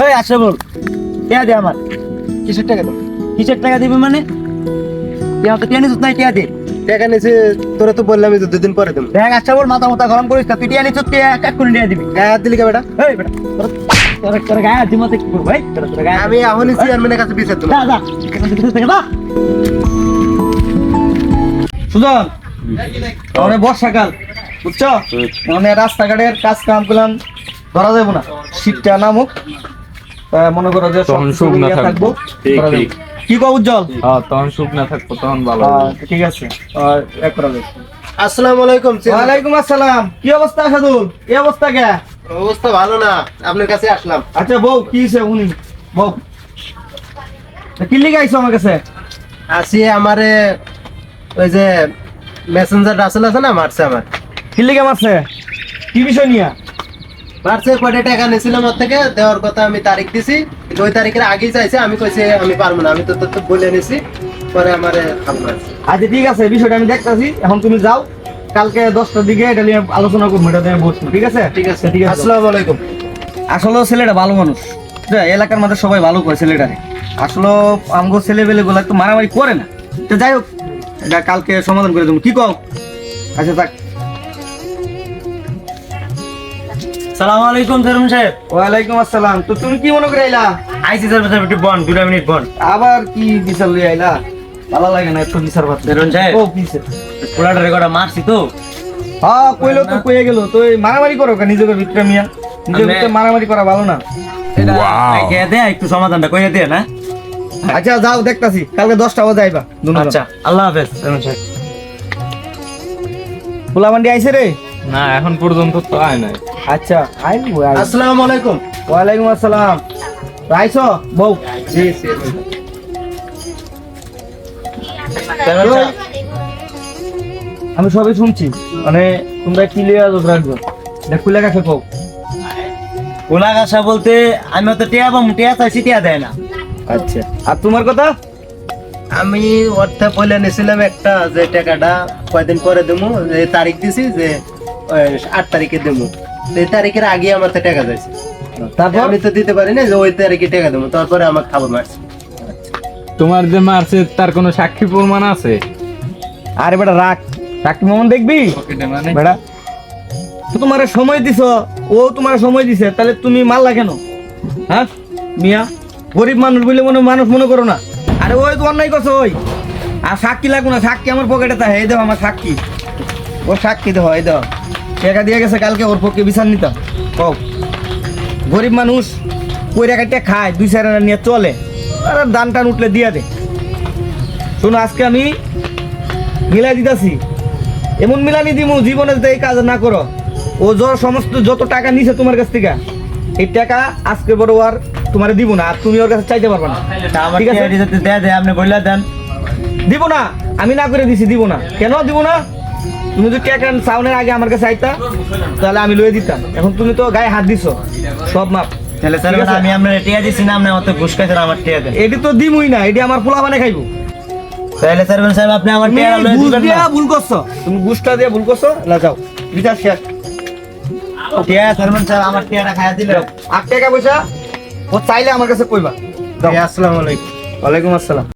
এই আসে বল টিয়া দে আমার। কিসের টাকা দাও? কিসের টাকা দিবি মানে? টিয়া তো টিয়া নিছিস নাই, টিয়া দে। টাকা নিয়েছে তোরা তো বললামই তো 2 দিন পরে দেবো। দেখ আসে বল, মাথা মাথা গরম করিস না। তুই টিয়া নিছিস, টিয়া এক করে টিয়া দিবি। গায়ে হাত দিলি কে বেটা? এই বেটা তোর গায়ে হাত দিমতে কি করবো? তোর গায়ে আমি এখনই চেয়ারম্যানের কাছে বিচার দেবো। যা যা এখান থেকে যা। সুজন, আমাদের বর্ষাকাল বুঝছো, মানে রাস্তাঘাটের কাজ কাম করলাম ধরা যাবো না, শীতটা নামুক, মনে করো যে তখন সব শুকনা নিয়ে থাকবো। ঠিক, ধরা যাবে। ঠিক। কি কও উজ্জ্বল? তখন শুকনা থাকবো, তখন ভালো হবে। ঠিক আছে, এক করা যাবে। আসসালামু আলাইকুম। ওয়ালাইকুম আসসালাম। কি অবস্থা সাদুল? এই অবস্থা কে? অবস্থা ভালো না, আপনার কাছে আসলাম। আচ্ছা বউ, কি হয়েছে উনি বউ? কি লিখে আইছো আমার কাছে? আসি আমারে ওই যে মেসেঞ্জার রাসেল আছে না, মারছে আমার। কি লিখে মারছে? কি বিষয় নিয়ে? মারছে, কয়টা টাকা নিয়েছিলাম ওর থেকে, দেওয়ার কথা আমি তারিখ দিছি, কিন্তু ওই তারিখের আগেই চাইছে। আমি কইছি আমি পারবো না, আমি তো তো বলে নিছি, পরে আমারে খাবো মারছে। আচ্ছা ঠিক আছে, বিষয়টা আমি দেখতাছি। এখন তুমি যাও, কালকে 10টার দিকে এটা নিয়ে আলোচনা করবো, এটা নিয়ে বসবো। ঠিক আছে ঠিক আছে, ঠিক আছে। আসসালামু আলাইকুম। আসলে ছেলেটা ভালো মানুষ, বুঝছো? এলাকার মধ্যে সবাই ভালো করে ছেলেটারে। আসলে আমগো ছেলেবেলে গুলো একটু মারামারি করে না। তো যাই হোক, এটা কালকে সমাধান করে দেবো। কি কও? আচ্ছা থাক। সালাম আলাইকুম চেয়ারম্যান সাহেব। ওয়ালাইকুম আসসালাম। তো তুমি কি মনে করে আইলা? আইসি চেয়ারম্যান সাহেব, একটু বন 2 মিনিট বন। আবার কি বিচার লই আইলা? ভালো লাগে না এত বিচার পাচ্ছে। চেয়ারম্যান সাহেব, ও কিসে? পোলাটারে কটা মারছি তো। হ্যাঁ কইলো তো, কইয়া গেল তো। এই মারামারি করো কেন নিজের ভিতরে মিয়া? নিজের আমি- ভিতরে মারামারি করা ভালো না। এটা আইকে দে, একটু সমাধানটা কইয়া দে না। আচ্ছা যাও, দেখতাছি কালকে 10টা বাজে আইবা। আচ্ছা, আল্লাহ হাফেজ চেয়ারম্যান সাহেব। পোলাবান্ডি আইছে রে? না, এখন পর্যন্ত তো আয় নাই। আচ্ছা আইবো। আসসালামু আলাইকুম। ওয়ালাইকুম আসসালাম। আইছো বউ? জি জি। চেয়ারম্যান সাহেব, আমি সবই শুনছি, মানে তোমরা ক্লিয়ার রাখবে। দেখ খুলে গেছে কও। পোলা গাছা বলতে আমি তো টিয়া পাবো, টিয়া চাইছি, টিয়া দেয় না। আচ্ছা, আর তোমার কথা? আমি অর্থ বলে নিয়েছিলাম একটা, যে টাকাটা কয়দিন পরে দেবো, যে তারিখ দিছি যে 8 তারিখে দেবো। এই তারিখের আগে আমার তো টাকা যাইছে, তারপর? আমি তো দিতে পারি না যে ওই তারিখে টাকা দেবো। তারপরে আমার খাবার মারছে। তোমার যে মারছে তার কোনো সাক্ষী প্রমাণ আছে? আরে বেটা রাখ, সাক্ষী মোহন দেখবি বেটা। তো তোমার সময় দিছ, ও তোমার সময় দিছে, তাহলে তুমি মারলা কেন? হ্যাঁ মিয়া, গরিব মানুষ বলে মানুষ মনে করো না। আরে ওই তো অন্যায় করছো ওই। আর সাক্ষী লাগবো না, সাক্ষী আমার পকেটে তা। এই দেও আমার সাক্ষী, ও সাক্ষী দেওয়া। এই দেওয়া টাকা দিয়ে গেছে, কালকে ওর পক্ষে বিচার নিতাম। কও, গরিব মানুষ ওই টাকাটা খায়, 2-4 আনা নিয়ে চলে, আর দান টান উঠলে দিয়া দে। শোনো, আজকে আমি মিলাই দিতেছি, এমন মিলানি দিমু জীবনে যাতে এই কাজ না করো। ও সমস্ত যত টাকা নিছে তোমার কাছ থেকে, এই টাকা আজকে বড় আর তোমার দিব না, আর তুমি ওর কাছে চাইতে পারবে না। তা আমার ঠিক আছে? টিয়া দিতে দে দে, আপনি বললা দেন। দিব না, আমি না করে দিছি, দিব না। কেন দিব না? তুমি যদি টাকা সাউনের আগে আমার কাছে আইতা, তাহলে আমি লয়ে দিতাম। এখন তুমি তো গায়ে হাত দিছো, সব মাপ। তাহলে স্যার, ঠিক আছে? আমি আপনার টিয়া দিছি না, আপনি আমার তো ঘুষ খাইছেন, আমার টিয়া দেন। এটি তো দিমুই না, এটি আমার পোলা বানে খাইবো। তাহলে চেয়ারম্যান সাহেব, আপনি আমার তুমি টিয়া লয়ে ঘুষ দিবেন দিয়া না। ভুল করছো, তুমি ঘুষটা দিয়ে ভুল করছো। না যাও, বিচার শেষ। টিয়া চেয়ারম্যান সাহেব, আমার টিয়াটা খাইয়া দিলে। আর টাকা পয়সা ও চাইলে আমার কাছে কইবা। আসসালামু আলাইকুম। ওয়ালাইকুম আসসালাম।